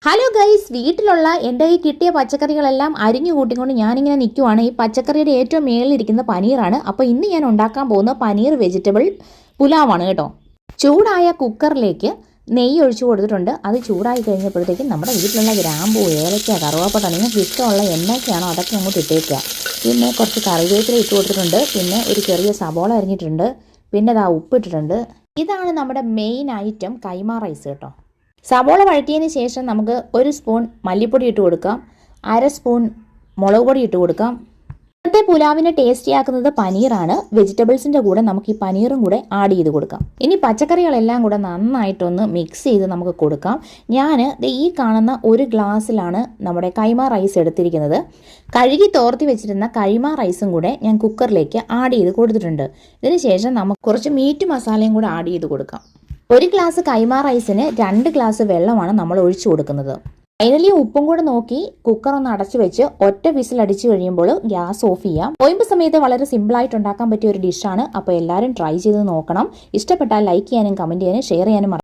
Hello guys, വീട്ടിലുള്ള എൻ്റെ ഈ കിട്ടിയ പച്ചക്കറികളെല്ലാം അരിഞ്ഞു കൂട്ടിക്കൊണ്ട് ഞാനിങ്ങനെ നിൽക്കുവാണ്. ഈ പച്ചക്കറിയുടെ ഏറ്റവും മേളിലിരിക്കുന്ന പനീറാണ്. അപ്പോൾ ഇന്ന് ഞാൻ ഉണ്ടാക്കാൻ പോകുന്ന പനീർ വെജിറ്റബിൾ പുലാവാണ് കേട്ടോ. ചൂടായ കുക്കറിലേക്ക് നെയ്യ് ഒഴിച്ചു കൊടുത്തിട്ടുണ്ട്. അത് ചൂടായി കഴിഞ്ഞപ്പോഴത്തേക്കും നമ്മുടെ വീട്ടിലുള്ള ഗ്രാമ്പൂ, ഏലക്ക, കറുവാപ്പട്ട, നിങ്ങൾക്ക് ഇഷ്ടമുള്ള എന്നൊക്കെയാണോ അതൊക്കെ അങ്ങോട്ട് ഇട്ടേക്കുക. പിന്നെ കുറച്ച് കറിവേപ്പില ഇട്ട് കൊടുത്തിട്ടുണ്ട്. പിന്നെ ഒരു ചെറിയ സബോള അരിഞ്ഞിട്ടുണ്ട്. പിന്നെ അതാ ഉപ്പിട്ടിട്ടുണ്ട്. ഇതാണ് നമ്മുടെ മെയിൻ ഐറ്റം കൈമ റൈസ് കേട്ടോ. സവോള വഴറ്റിയതിന് ശേഷം നമുക്ക് 1 സ്പൂൺ മല്ലിപ്പൊടി ഇട്ട് കൊടുക്കാം, 1/2 സ്പൂൺ മുളക് പൊടി ഇട്ട് കൊടുക്കാം. ഇന്നത്തെ പുലാവിനെ ടേസ്റ്റി ആക്കുന്നത് പനീറാണ്. വെജിറ്റബിൾസിൻ്റെ കൂടെ നമുക്ക് ഈ പനീറും കൂടെ ആഡ് ചെയ്ത് കൊടുക്കാം. ഇനി പച്ചക്കറികളെല്ലാം കൂടെ നന്നായിട്ടൊന്ന് മിക്സ് ചെയ്ത് നമുക്ക് കൊടുക്കാം. ഞാൻ ഈ കാണുന്ന 1 ഗ്ലാസ്സിലാണ് നമ്മുടെ കൈമ റൈസ് എടുത്തിരിക്കുന്നത്. കഴുകി തോർത്തി വെച്ചിരുന്ന കൈമ റൈസും കൂടെ ഞാൻ കുക്കറിലേക്ക് ആഡ് ചെയ്ത് കൊടുത്തിട്ടുണ്ട്. ഇതിന് ശേഷം നമുക്ക് കുറച്ച് മീറ്റ് മസാലയും കൂടെ ആഡ് ചെയ്ത് കൊടുക്കാം. 1 ഗ്ലാസ് കൈമ റൈസിന് 2 ഗ്ലാസ് വെള്ളമാണ് നമ്മൾ ഒഴിച്ചു കൊടുക്കുന്നത്. ഫൈനലി ഉപ്പും കൂടെ നോക്കി കുക്കർ ഒന്ന് അടച്ചു വെച്ച് ഒറ്റ വിസിൽ അടിച്ചു കഴിയുമ്പോൾ ഗ്യാസ് ഓഫ് ചെയ്യാം. ഒഴിമ്പ് സമയത്ത് വളരെ സിമ്പിളായിട്ട് ഉണ്ടാക്കാൻ പറ്റിയ ഒരു ഡിഷാണ്. അപ്പോൾ എല്ലാവരും ട്രൈ ചെയ്ത് നോക്കണം. ഇഷ്ടപ്പെട്ടാൽ ലൈക്ക് ചെയ്യാനും കമൻറ്റ് ചെയ്യാനും ഷെയർ ചെയ്യാനും